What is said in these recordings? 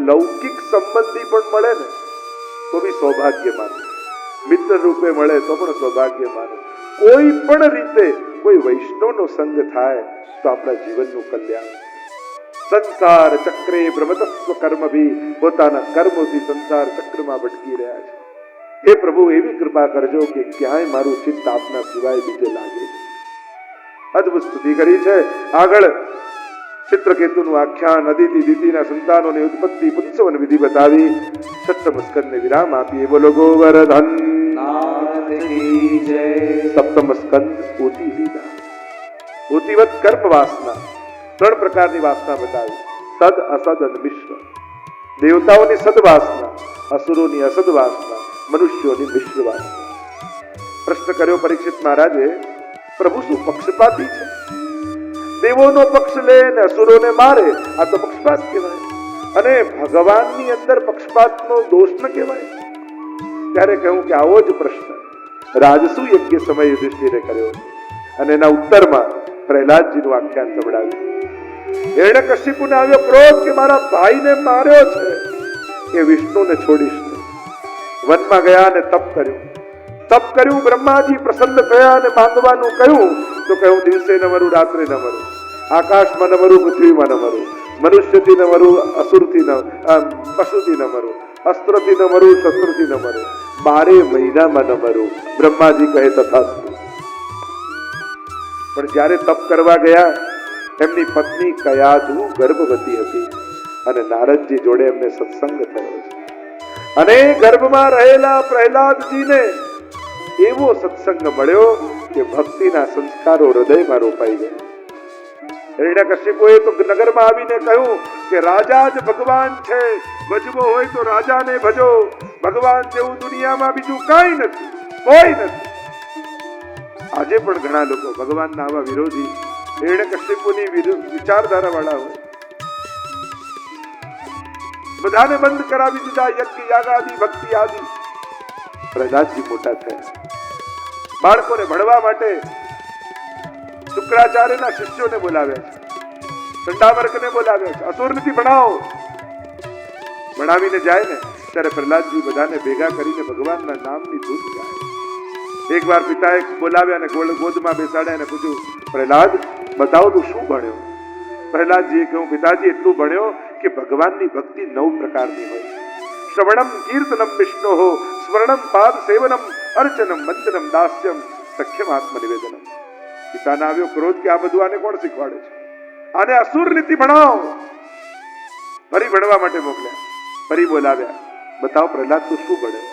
લૌકિક સંબંધી પણ મળે ને તો બી સૌભાગ્ય માનો, મિત્ર રૂપે મળે તો પણ સૌભાગ્ય માનો. કોઈ પણ રીતે કોઈ વૈષ્ણવનો સંગ થાય તો આપણા જીવનનું કલ્યાણ. સંસાર ચક્રે ભ્રમતસ્વ કર્મભી, પોતાના કર્મોથી સંસાર ચક્રમાં ભટકી રહ્યા છે. હે પ્રભુ, એવી કૃપા કરજો કે ક્યાંય મારું ચિત્ત આપના સિવાય બીજે લાગે. અદ્ભુત સ્તુતિ કરી છે. આગળ ચિત્રકેતુનું આખ્યાન, અદિતિ દિતિના સંતાનોની ઉત્પત્તિ, પુંસવન વિધિ બતાવી સપ્તમ સ્કંદને વિરામ આપીએ. બોલો ગોવર્ધન નાથ કી જય. સપ્તમ સ્કંદ ઊતી લીધા. ઊતીવત કર્મ વાસના, ત્રણ પ્રકારની વાસના બતાવી. સદ, અસદ અને મિશ્ર. દેવતાઓની સદવાસના, અસુરોની અસદ વાસના, મનુષ્યોની મિશ્ર વાસના. પ્રશ્ન કર્યો પરીક્ષિત મહારાજે, પ્રભુ શું પક્ષપાતી છે? દેવોનો પક્ષ લે ને અસુરોને મારે, આ તો પક્ષપાત કહેવાય. અને ભગવાનની અંદર પક્ષપાતનો દોષ ન કહેવાય. ત્યારે કહ્યું કે આવો જ પ્રશ્ન રાજસુ યજ્ઞ સમયે યુધિષ્ઠિરે કર્યો અને એના ઉત્તરમાં પ્રહલાદજીનું આખ્યાન સંભળાવ્યું. હિરણ્યકશિપુને આવ્યો ક્રોધ કે મારા ભાઈને માર્યો છે, એ વિષ્ણુને છોડીશ નહીં. વનમાં ગયા અને તપ કર્યું. બ્રહ્માજી પ્રસન્ન થયા અને માંગવાનું કહ્યું તો કહ્યું દિવસે ન મરું, રાત્રે ન મરું, આકાશમાં ન મરું, પૃથ્વીમાં ન મરું, મનુષ્યથી ન મરું, અસુરથી ન પશુથી ન મરું, અસ્ત્રથી ન મરું, શસ્ત્રથી ન મરું, 12 મહિનામાં ન મરું. બ્રહ્માજી કહે તથાસ્તુ. પણ જ્યારે તપ કરવા ગયા એમની પત્ની કયાધુ ગર્ભવતી હતી અને નારદજી જોડે એમને સત્સંગ થયો છે. અને ગર્ભમાં રહેલા પ્રહલાદજીને એવો સત્સંગ મળ્યો કે ભક્તિના સંસ્કારો હૃદયમાં રોપાઈ ગયા. હિરણ્યકશિપુએ તો નગરમાં આવીને કહ્યું કે રાજા જ ભગવાન છે, ભજવો હોય તો રાજાને ભજો, ભગવાન જેવું દુનિયામાં બીજું કાંઈ નથી, કોઈ નથી. આજે પણ ઘણા લોકો ભગવાનના આવા વિરોધી, હિરણ્યકશિપુની વિચારધારા વાળા હોય, બધાને બંધ કરાવી દીધા, યજ્ઞ યાગ આદિ ભક્તિ આદિ. પ્રહલાદજી મોટા થયા, બાળકોને ભણવા માટે શુક્રાચાર્યના શિષ્યોને બોલાવ્યા છે, ચંડામર્કને બોલાવ્યા છે, અસુર નથી ભણાવો. ભણાવીને જાય ને ત્યારે પ્રહલાદજી બધાને ભેગા કરીને ભગવાનના નામની ધૂન ગાય. એક વાર પિતાએ બોલાવ્યા અને ગોદમાં બેસાડ્યા અને પૂછ્યું, પ્રહલાદ બતાવો તું શું ભણ્યો? પ્રહલાદજીએ કહ્યું, પિતાજી એટલું ભણ્યો કે ભગવાનની ભક્તિ 9 પ્રકારની હોય. શ્રવણમ કીર્તનમ વિષ્ણોઃ, સ્મરણમ પાદ સેવનમ, અર્ચનમ વંદનમ દાસ્યમ, સખ્યમ આત્મનિવેદનમ. પિતાને આવ્યો ક્રોધ કે આ બધું આને કોણ શીખવાડે છે? આને અસુર નીતિ ભણાવો. ફરી ભણવા માટે મોકલ્યા, ફરી બોલાવ્યા, બતાવો પ્રહલાદ તું શું ભણ્યો?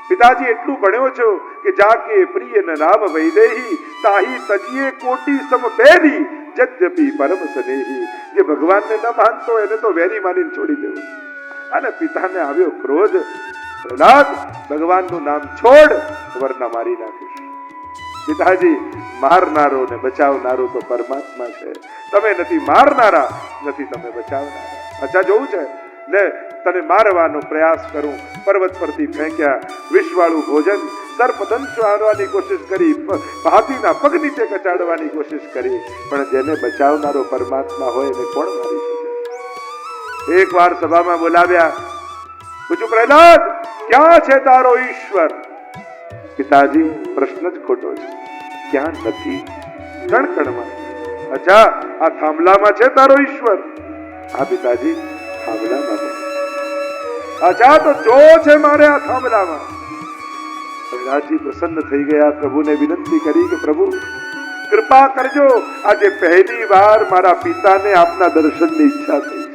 પિતાજી એટલું ભણ્યો છો કે જાકે પ્રિય ન રામ વૈદેહી, તાહી તજીએ કોટી સમ બેરી, જદ્યપી પરમ સ્નેહી. જે ભગવાનને ન માનતો એને તો વેરી માનીને છોડી દેવું. અને પિતાને આવ્યો ક્રોધ, પ્રહલાદ ભગવાનનું નામ છોડ, વરના મારી નાખીશ. પિતાજી, મારનારો ને બચાવનારો તો પરમાત્મા છે, તમે નથી મારનારા, નથી તમે બચાવનારા. અચ્છા જોવું છે લે, તને મારવાનો પ્રયાસ કરું, પર્વત પરથી ફેંક્યા, વિષવાળું ભોજન, સર્પદંશ આડવાની કોશિશ કરી, હાથીના પગ નીચે કચાડવાની કોશિશ કરી, પણ જેને બચાવનારો પરમાત્મા હોય એને કોણ મારી શકે? એક વાર સભામાં બોલાવ્યા, પૂછ્યું પ્રહલાદ ક્યાં છે તારો ઈશ્વર? પિતાજી પ્રશ્ન જ ખોટો છે, ક્યાં નથી, કણકણમાં. અચ્છા આ થાંભલામાં છે તારો ઈશ્વર? હા પિતાજી થાંભલામાં. અચ્છા તો જો છે મારે આ થાંભલામાં. પ્રહલાદજી પ્રસન્ન થઈ ગયા, પ્રભુને વિનંતી કરી કે પ્રભુ કૃપા કરજો, આજે પહેલી વાર મારા પિતાને આપના દર્શનની ઈચ્છા થઈ.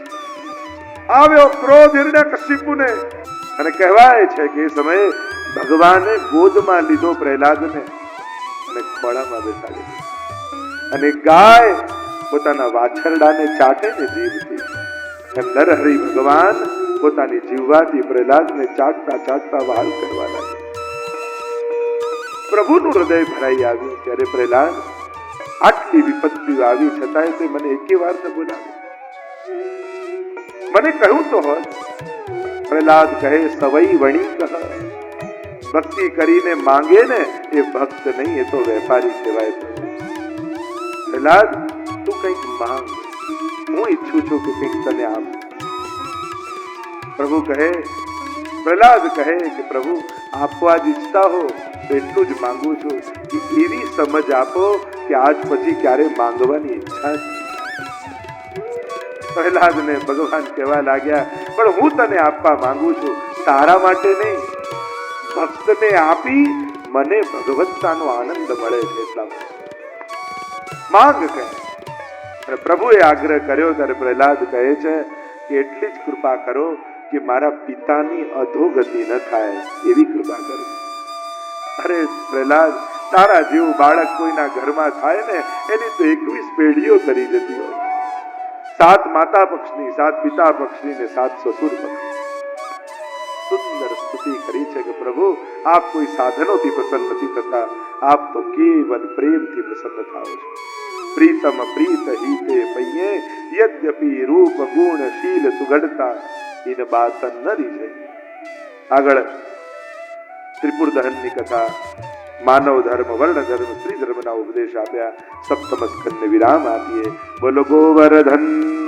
આવ્યો ક્રોધ હિરણ્યકશિપુને, અને કહેવાય છે કે એ સમયે ભગવાને ગોદમાં લીધો પ્રહલાદને અને ખોળામાં બેસાડી, અને ગાય પોતાના વાછરડાને ચાટે ને જીભથી, એમ નરહરિ ભગવાન પોતાની જીવવાથી પ્રહલાદને ચાટતા ચાટતા વહાલ કરવા લાગ્યા. પ્રભુનું હૃદય ભરાઈ આવ્યું. ત્યારે પ્રહલાદ, આટલી વિપત્તિઓ આવી છતાંય તે મને એકે વાર ન બોલાવ્યો, મને કહ્યું તો હોત. પ્રહલાદ કહે, સવઈ વણી કહ, ભક્તિ કરીને માંગે ને એ ભક્ત નહીં, એ તો વેપારી કહેવાય. પ્રહલાદ તું કંઈક માંગ, હું ઈચ્છું છું કે કંઈક તને આપ. પ્રભુ કહે, પ્રહલાદ કહે કે પ્રભુ આપવા જ ઈચ્છતા હો તો એટલું જ માંગુ છું કે એવી સમજ આપો કે આજ પછી ક્યારે માંગવાની ઈચ્છા જ પ્રહલાદને ભગવાન કહેવા લાગ્યા, પણ હું તને આપવા માંગુ છું, તારા માટે નહીં, ભક્તને આપી મને ભગવત્તાનો આનંદ મળે છે એટલા માટે માંગ કહે. અને પ્રભુએ આગ્રહ કર્યો ત્યારે પ્રહલાદ કહે છે કે એટલી જ કૃપા કરો કે મારા પિતાની અધોગતિ ન થાય એવી કૃપા કરો. અરે પ્રહલાદ, તારા જેવું બાળક કોઈના ઘરમાં થાય ને એની તો 21 પેઢીઓ કરી જતી હોય. 7 માતા પક્ષની, 7 પિતા પક્ષની ને 7 સસુર પક્ષની. સુંદર સ્તુતિ કરી છે કે પ્રભુ આપ કોઈ સાધનોથી પ્રસન્ન નથી થતા, આપ તો કેવલ પ્રેમથી પ્રસન્ન થાઓ છો. પ્રીતમ પ્રીત હિતે પૈયે યદ્યપિ રૂપ ગુણ શીલ સુગઢતા ઇન બાતન નરી છે. આગળ ત્રિપુર દહનની કથા, માનવ ધર્મ, વર્ણ ધર્મ, સ્ત્રી ધર્મના ઉપદેશ આપ્યા. સપ્તમ સ્કંદને વિરામ આપીએ. બોલો ગોવર્ધન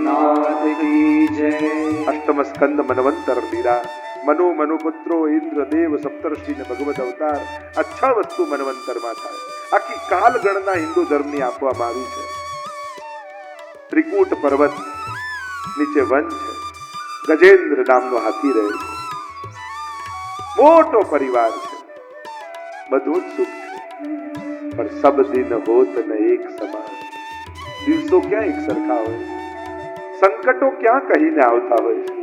નાથ કી જય. અષ્ટમ સ્કંદ મનવંતર લીલા. મનુ મનુપુત્રો ઇન્દ્ર દેવ સપ્તર્ષિ ને ભગવદ અવતાર. આ 6 વસ્તુ મનવંતરમાં થાય. આખી કાલ ગણના હિન્દુ ધર્મની આપવામાં આવી છે. ત્રિકૂટ પર્વત નીચે વન છે, ગજેન્દ્ર નામનો હાથી રહે છે, મોટો પરિવાર છે, બધું જ સુખ છે, પણ સબ દિન હોત ન એક સમાન. દિવસો ક્યાં એક સરખા હોય, સંકટો ક્યાં કહીને આવતા હોય છે.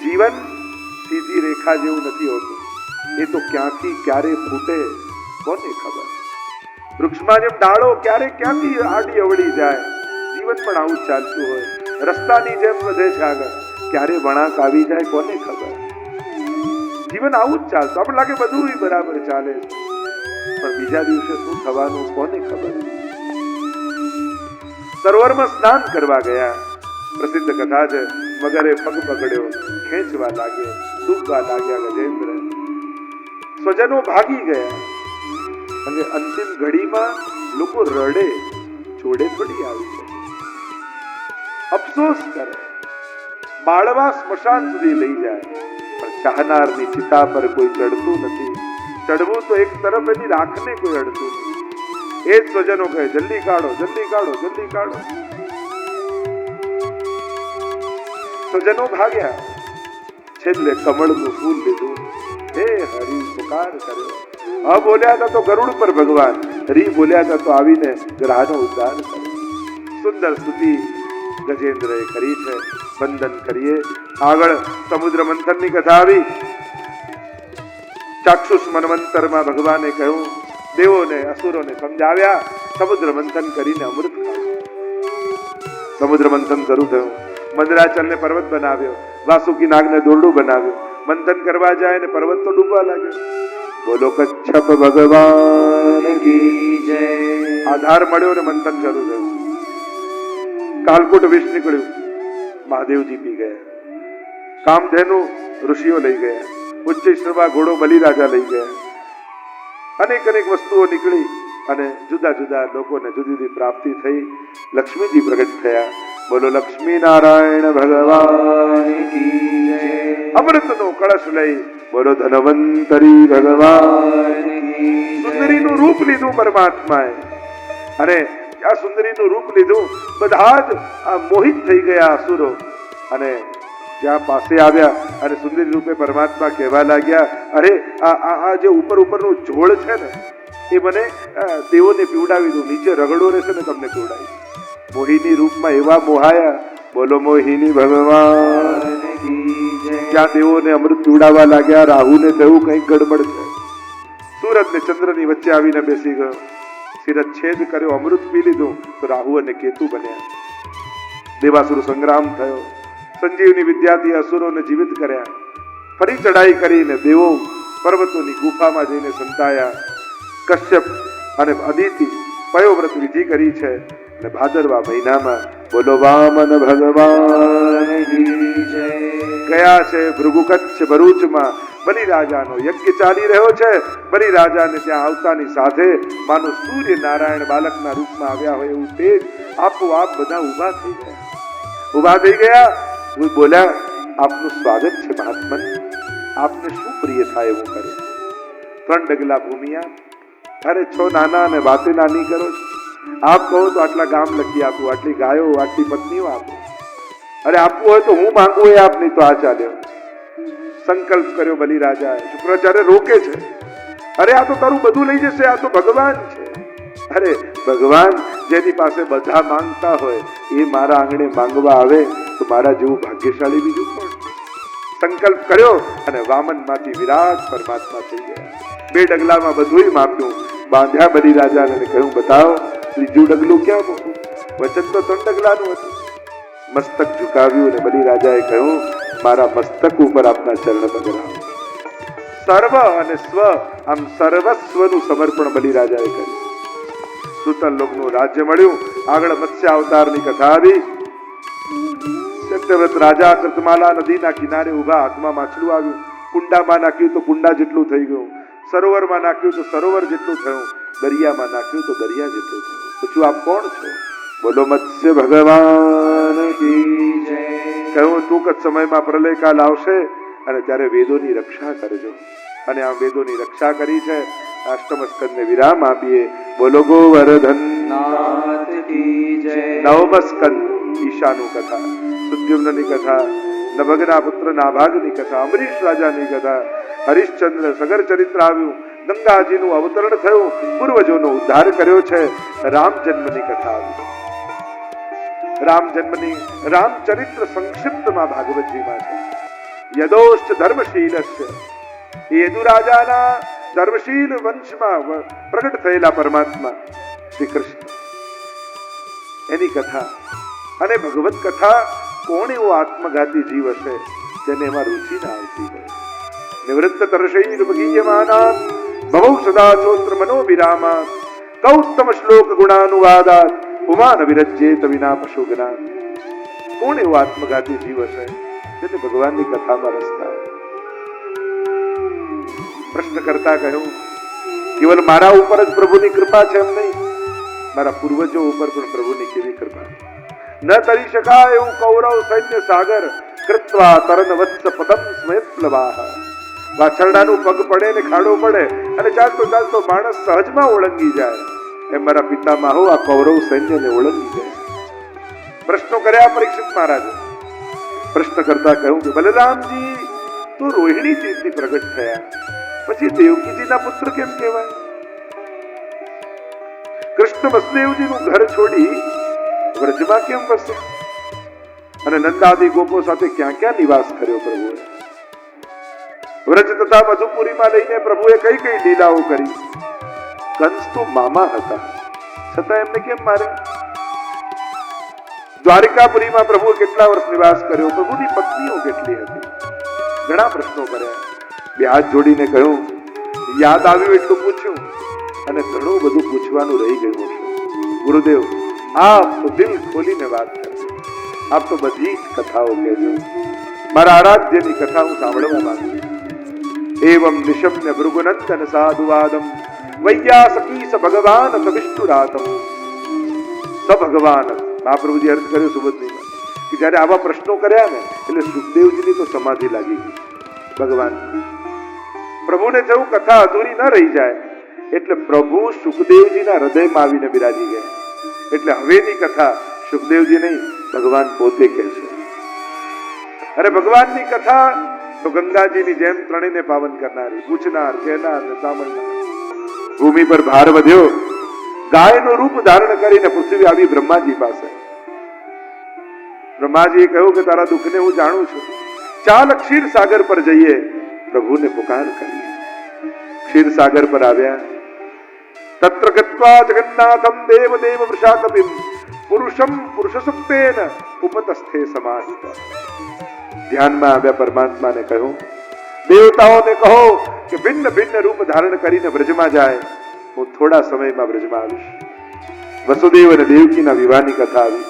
જીવન સીધી રેખા જેવું નથી હોતું, એ તો ક્યાંથી ક્યારે ફૂટે કોને ખબર. વૃક્ષમાં જેમ ડાળો ક્યારે ક્યાંથી આડી અવળી જાય, જીવન પણ આવું જ ચાલતું હોય. રસ્તાની જેમ વધે છે આગળ, ક્યારે વળાંક આવી જાય કોને ખબર. જીવન આવું જ ચાલતું, આપણે લાગે બધું બરાબર ચાલે છે, પણ બીજા દિવસે શું થવાનું કોને ખબર. સરોવરમાં સ્નાન કરવા ગયા, પ્રસિદ્ધ કથા છે. મગરે પગ પકડ્યો, ખેંચવા લાગ્યો, ડૂબવા લાગ્યા ગજેન્દ્ર. સ્વજનો ભાગી ગયા, અને અંતિમ ઘડીમાં લોકો રડે, જોડે થોડી આવી છે, અફસોસ કરે, બાળવા સ્મશાન સુધી લઈ જાય, પણ ચાહનારની ચિતા પર કોઈ ચડતું નથી. ચડવું તો એક તરફ એની રાખને કોઈ અડતું નથી. એ જ સ્વજનો કહે, જલ્દી કાઢો, જલ્દી કાઢો, જલ્દી કાઢો. સ્વજનો ભાગ્યા, છેલ્લે કમળનું ફૂલ લીધું, હે હરિ પુકાર કર્યો. હ બોલ્યા હતા તો ગરુડ પર ભગવાન, રી બોલ્યા હતા તો આવીને ગ્રહનો ઉદ્ધાર કર્યો. સુંદર સ્તુતિ ગજેન્દ્રએ કરી છે. વંદન કરીએ. આગળ સમુદ્ર મંથનની કથા આવી. ચાક્ષુષ મન્વંતરમાં ભગવાને કહ્યું, દેવોને અસુરોને સમજાવ્યા, સમુદ્ર મંથન કરીને અમૃત ખાધું. સમુદ્ર મંથન શરૂ થયું. મંદરાચલને પર્વત બનાવ્યો, વાસુકી નાગને દોરડું બનાવ્યું. મંથન કરવા જાય ને પર્વત તો ડૂબવા લાગ્યો. બોલો કચ્છપ ભગવાન કી જય. આધાર મળ્યો ને મંથન શરૂ થયું. કાલકૂટ વિષ નીકળ્યું, મહાદેવજી પી ગયા. કામધેનુ ઋષિઓ લઈ ગયા. ઉચ્ચૈશ્રવા ઘોડો બલિરાજા લઈ ગયા. અનેક અનેક વસ્તુઓ નીકળી અને જુદા જુદા લોકોને જુદી જુદી પ્રાપ્તિ થઈ. લક્ષ્મીજી પ્રગટ થયા. બોલો લક્ષ્મી નારાયણ ભગવાન કી જય. અમૃતનો કળશ લઈ બોલો ધનવંતરી ભગવાન. સુંદરીનું રૂપ લીધું પરમાત્માએ, અને આ સુંદરીનું રૂપ લીધું, બધા જ મોહિત થઈ ગયા અસુરો. અને જ્યાં પાસે આવ્યા અને સુંદરી રૂપે પરમાત્મા કહેવા લાગ્યા, અરે આ જે ઉપરનું ઝોળ છે ને એ મને દેવોને પીવડાવી દઉં, નીચે રગડો રહેશે ને તમને પીવડાવી. મોહિની રૂપમાં એવા મોહાયા. બોલો મોહિની ભગવાન. જ્યાં દેવોને અમૃત પીવડાવવા લાગ્યા, રાહુને થયું કંઈક ગડબડ છે. સૂરજ ને ચંદ્રની વચ્ચે આવીને બેસી ગયો. શિરચ્છેદ છેદ કર્યો, અમૃત પી લીધું તો રાહુ અને કેતુ બન્યા. દેવાસુર સંગ્રામ થયો. સંજીવની વિદ્યાથી અસુરોને જીવિત કર્યા. ફરી ચડાઈ કરીને દેવો પર્વતોની ગુફામાં જઈને સંતાયા. કશ્યપ અને અદિતિ પયોવ્રત વિધિ કરી છે. અને ભાદરવા મહિનામાં બોલો વામન ભગવાન ગયા છે. ભૃગુકચ્છ ભરૂચમાં બલિરાજાનો યજ્ઞ ચાલી રહ્યો છે. બલિરાજાને ત્યાં આવતાની સાથે માનો સૂર્ય નારાયણ બાલકના રૂપમાં આવ્યા હોય એવું તેજ આપોઆપ બધા ઊભા થઈ ગયા. બોલ્યા આપનું સ્વાગત છે મહાત્મન, આપને શું પ્રિય થાય એવું કરો. 3 ડગલા ભૂમિ આપ. અરે છો નાના અને વાતે નાની કરો છો. આપ કહો તો આટલા ગામ લખી આપું, આટલી ગાયો, આટલી પત્નીઓ આપું. અરે આપવું હોય તો હું માંગુ એ આપ, નહીં તો આ ચાલ્યો. સંકલ્પ કર્યો બલિરાજાએ. શુક્રાચાર્ય રોકે છે. અરે આ તો તારું બધું લઈ જશે, આ તો ભગવાન છે. અરે ભગવાન જેની પાસે બધા માંગતા હોય એ મારા આંગણે માંગવા આવે તો મારા જેવું ભાગ્યશાળી બીજું કોણ? સંકલ્પ કર્યો અને વામનમાંથી વિરાટ પરમાત્મા થઈ ગયા. 2 ડગલામાં બધું માપ્યું, બાંધ્યા બલિરાજાને અને કહ્યું બતાવો ત્રીજું ડગલું ક્યાં મૂકું? વચન તો 3 ડગલાનું હતું. મસ્તક ઝુકાવ્યું અને બલિરાજાએ કહ્યું મારા મસ્તક ઉપર આપના ચરણ પધરાવો. સર્વ અને સ્વ આમ સર્વસ્વનું સમર્પણ બલિરાજાએ કર્યું. સુતલ લોકનું રાજ્ય મળ્યું. આગળ મત્સ્ય અવતારની કથા આવી. સત્યવ્રત રાજા કૃતમાલા નદીના કિનારે ઉભા, હાથમાં માછલું આવ્યું. કુંડામાં નાખ્યું તો કુંડા જેટલું થઈ ગયું, સરોવરમાં નાખ્યું તો સરોવર જેટલું થયું, દરિયામાં નાખ્યું તો દરિયા જેટલું થયું. પૂછ્યું આપ કોણ છો? બોલો મત્સ્ય ભગવાન કી જય. કહ્યું ટૂંક જ સમયમાં પ્રલય કાલ આવશે અને ત્યારે વેદોની રક્ષા કરજો. અને આ વેદોની રક્ષા કરી છે. અષ્ટમ સ્કંદને વિરામ આપીએ. બોલો ગોવર્ધન નાથ કી જય. 9મ સ્કંદ ઈશાનું કથા, સુદ્યુમ્નની કથા, નભગના પુત્ર નાભાગની કથા, અમરીશ રાજાની કથા, હરિશ્ચંદ્ર સગર ચરિત્ર આવ્યું, ગંગાજીનું અવતરણ થયું, પૂર્વજોનો ઉદ્ધાર કર્યો છે. રામ જન્મની કથા આવી. રામચરિત્ર સંક્ષિપ્તમાં ભાગવતજીમાં છે. યદોશ્ચ ધર્મશીલસ્ય, યદુ રાજાના ધર્મશીલ વંશમાં પ્રગટ થયેલા પરમાત્મા શ્રી કૃષ્ણ, એની કથા. અને ભગવત કથા કોણ એવો આત્મઘાતી જીવ હશે જેને એમાં રુચિ ના આવતી હોય? નિવૃત્ત તર્ષૈર્વગીયમાના ભવૌ સદા ચોત્ર મનોવિરામા કૌત્તમ શ્લોક ગુણાનુવાદાત પુમાન વિરજ્યેત વિના પશુગના. કોણ એવો આત્મઘાતી જીવ હશે જેને ભગવાનની કથામાં રસતા? પ્રશ્ન કરતા કહ્યું કેવલ મારા ઉપર જ પ્રભુની કૃપા છે એમ નહીં, મારા પૂર્વજો ઉપર પણ પ્રભુની કેવી કૃપા. ન તરી શકાય એવું કૌરવ સૈન્ય સાગર કૃત્વા તરન વત્સ પદમ સ્મયત્પ્લવાહ. વાછરડાનું પગ પડે ને ખાડો પડે અને ચાલતો ચાલતો માણસ સહજમાં ઓળંગી જાય એમ મારા પિતામાં આ કૌરવ સૈન્યને ઓળંગી જાય. પ્રશ્નો કર્યા પરીક્ષિત મહારાજે. પ્રશ્ન કરતા કહ્યું કે બલરામજી તો રોહિણી તીર્થથી પ્રગટ થયા, પછી દેવકીજીના પુત્ર કેમ કહેવાય? કૃષ્ણ વસુદેવજીનું ઘર છોડી વ્રજમાં કેમ વસ્યા? અને નંદાદી ગોપો સાથે ક્યાં ક્યાં નિવાસ કર્યો પ્રભુએ? વ્રજ તથા મધુપુરીમાં લઈને પ્રભુએ કઈ કઈ લીલાઓ કરી? કંસ તો મામા હતા, છતાં એમને કેમ મારે? દ્વારિકાપુરીમાં પ્રભુએ કેટલા વર્ષ નિવાસ કર્યો? પ્રભુની પત્નીઓ કેટલી હતી? ઘણા પ્રશ્નો કર્યા. 2 હાથ જોડીને કહ્યું યાદ આવ્યું એટલું પૂછ્યું અને ઘણું બધું પૂછવાનું રહી ગયું હશે. ગુરુદેવ આપ તો દિલ ખોલીને વાત કરજો, આપ તો બધી જ કથાઓ કહેજો. મારા આરાધ્યની કથા હું સાંભળવા માંગુ છું. એવમ નિશમ્ય ભૃગુનંદન સાધુવાદમ વૈયાસકી સ ભગવાન સ વિષ્ણુરાતમ. સ ભગવાન મહાપ્રભુજી અર્થ કર્યો સુબોધનીમાં કે જયારે આવા પ્રશ્નો કર્યા ને એટલે સુખદેવજીની તો સમાધિ લાગી ગઈ. ભગવાન પ્રભુને જેવું કથા અધૂરી ન રહી જાય એટલે પ્રભુ સુખદેવજીના હૃદયમાં આવીને બિરાજી ગયા. એટલે હવેની કથા સુખદેવજી નહીં, ભગવાન પોતે કહેશે. અરે ભગવાનની કથા તો ગંગાજીની જેમ ત્રણેયને પાવન કરનારી, પૂછનાર, કહેનાર અને સાંભળનાર. ભૂમિ પર ભાર વધ્યો, ગાયનું રૂપ ધારણ કરીને પૃથ્વી આવી બ્રહ્માજી પાસે. બ્રહ્માજીએ કહ્યું કે તારા દુઃખને હું જાણું છું, ચાલ ક્ષીર સાગર પર જઈએ, પ્રભુને પુકાર કરીએ. ક્ષીર સાગર પર આવ્યા. તત્ર ગત્વા જગન્નાથમ દેવ દેવ વૃષાકપિમ પુરુષમ પુરુષસુપ્તેન ઉપતસ્થે સમાહિત. ધ્યાનમાં આવ્યા. પરમાત્માને કહ્યું દેવતાઓને કહો કે ભિન્ન ભિન્ન રૂપ ધારણ કરીને બ્રજમાં જાય, હું થોડા સમયમાં બ્રજમાં આવીશ. વસુદેવ અને દેવકીના વિવાહની કથા આવી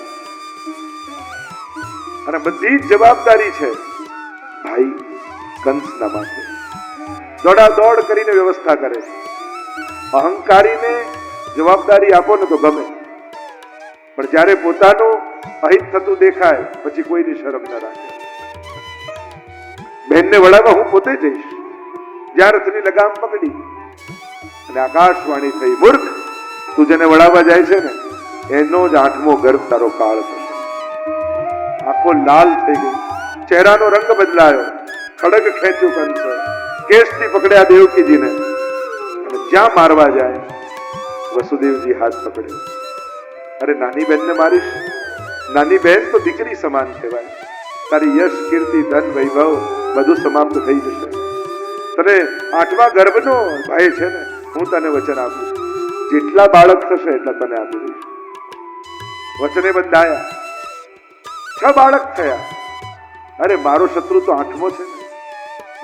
અને બધી જ જવાબદારી છે ભાઈ કંસના માથે. દોડાદોડ કરીને વ્યવસ્થા કરે છે. અહંકારીને જવાબદારી આપો ને તો ગમે, પણ જ્યારે પોતાનું અહિત થતું દેખાય પછી કોઈની શરમ ન રાખે. બહેનને વળાવવા હું પોતે જઈશ. જ્યાં રથની લગામ પકડી અને આકાશવાણી થઈ, મૂર્ખ, તું જેને વળાવવા જાય છે ને એનો જ 8મો ગર્ભ તારો કાળ થશે. આંખો લાલ થઈ ગઈ, ચહેરાનો રંગ બદલાયો, ખડગ ખેંચ્યું કંસ, કેસથી પકડ્યા દેવકીજીને અને જ્યાં મારવા જાય વસુદેવજી હાથ પકડ્યો. અરે નાની બહેનને મારીશ? નાની બહેન તો દીકરી સમાન કહેવાય. તારી યશ, કીર્તિ, ધન, વૈભવ બધું સમાપ્ત થઈ જશે. તને 8મા ગર્ભનો ભય છે ને, હું તને વચન આપું છું, જેટલા બાળક થશે એટલા તને આપી દઈશ. વચને બંધાયા, 6 બાળક થયા. અરે મારો શત્રુ તો 8મો છે ને.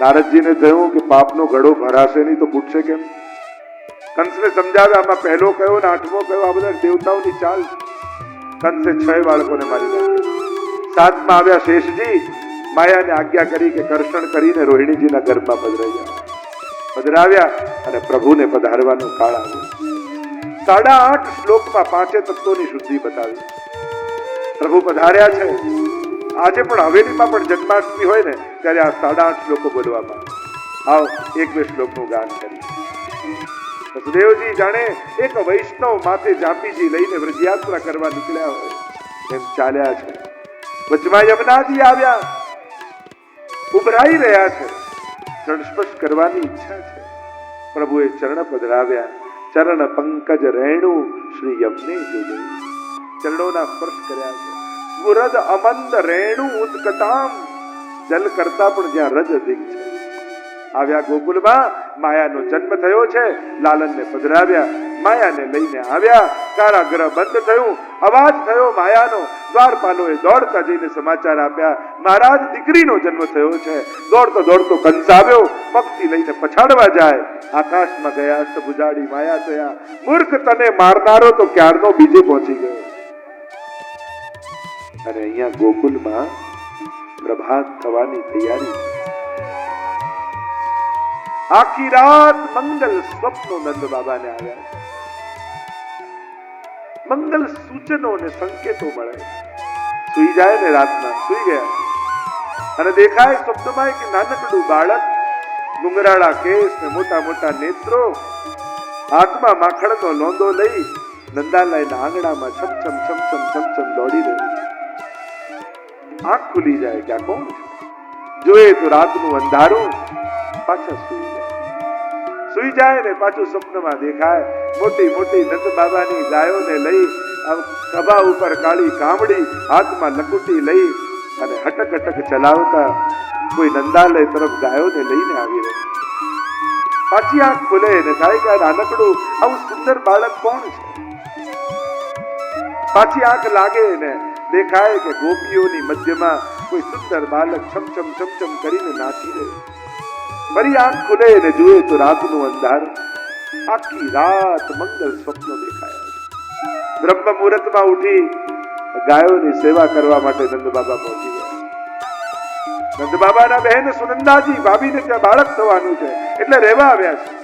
નારદજીને થયું કે પાપનો ઘડો ભરાશે નહીં તો ફૂટશે કેમ? કંસને સમજાવે, આમાં પહેલો કયો ને 8મો કયો, આ બધા દેવતાઓની ચાલ. કંસે 6 બાળકોને મારી નાખ્યા. 7માં આવ્યા શેષજી. માયાને આજ્ઞા કરી કે કર્ષણ કરીને રોહિણીજીના ગર્ભમાં પધરાવ્યા અને પ્રભુને પધારવાનો કાળ આવ્યો. 8.5 શ્લોકમાં 5 તત્વોની શુદ્ધિ બતાવી. પ્રભુ પધાર્યા છે. આજે પણ હવેલીમાં પણ જન્માષ્ટમી હોય ને ત્યારે આ 8.5 શ્લોકો બોલવામાં. આવો 1-2 શ્લોકનું ગાન કરીએ. વસુદેવજી જાણે એક વૈષ્ણવ માથે જાપીજી લઈને વ્રજયાત્રા કરવા નીકળ્યા હોય એમ ચાલ્યા છે. વચમાં યમુનાજી આવ્યા, ઉભરાઈ રહ્યા છે, ચરણ સ્પર્શ કરવાની ઈચ્છા છે. પ્રભુએ ચરણ પધરાવ્યા. ચરણ પંકજ રેણુ શ્રી યમને જોડે ચરણોના સ્પર્શ કર્યા છે. સ્ફુરદ અમંદ રેણુ ઉત્કટામ, જલ કરતા પણ જ્યાં રજ અધિક છે. આવ્યા ગોકુલમાં, માયાનો જન્મ થયો છે. લાલનને પધરાવ્યા, માયાને લઈને આવ્યા. કારાગૃહ બંધ થયું, અવાજ થયો માયાનો. દ્વારપાલોએ દોડતા જઈને સમાચાર આપ્યા, મહારાજ દીકરીનો જન્મ થયો છે. દોડતો દોડતો કંસ આવ્યો, પગથી લઈને પછાડવા જાય. આકાશમાં ગયા, અષ્ટભુજાડી માયા થયા. મૂર્ખ, તને મારનારો તો ક્યારનો બીજે પહોંચી ગયો. અને અહીંયા ગોકુલમાં પ્રભાત થવાની તૈયારી. આખી રાત મંગલ સ્વપ્નો નંદ બાબાને આવ્યા છે. મંગલ સૂચનો ને સંકેતો મળે. સુઈ જાય ને રાતના, સુઈ ગયા અને દેખાય સ્વપ્નમાં એક નાનકડું બાળક, ડુંગરાળા કેસ ને મોટા મોટા નેત્રો, હાથમાં માખણનો લોંદો લઈ નંદાલયના આંગણામાં છમછમ છમછમ છમછમ દોડી રહ્યું. આંખ ખુલી જાય કે આ કોણ છે? જોઈએ તો રાતનું અંધારું. પાછા સુઈ જાય ને પાછું સ્વપ્નમાં દેખાય મોટી મોટી નંદ બાબાની ગાયોને લઈ ખભા ઉપર કાળી કામડી, હાથમાં લકુટી લઈ અને હટક હટક ચલાવતા કોઈ નંદાલય તરફ ગાયોને લઈને આવી રહ્યું. પાછી આંખ ખુલે ને થાય કે નાનકડું આવું સુંદર બાળક કોણ છે? પાછી આંખ લાગે ને દેખાય કે ગોપીઓની મધ્યમાં કોઈ સુંદર બાળક છમછમ છમછમ કરીને નાચી રહ્યું. ફરી આંખ ખુલે ને જુએ તો રાતનું અંધારું. આખી રાત મંગલ સ્વપ્નો દેખાયા. બ્રહ્મ મુહૂર્તમાં ઉઠી ગાયોની સેવા કરવા માટે નંદ બાબા પહોંચી ગયા. નંદ બાબાના બહેન સુનંદાજી ભાભીને ત્યાં બાળક થવાનું છે એટલે રહેવા આવ્યા છે.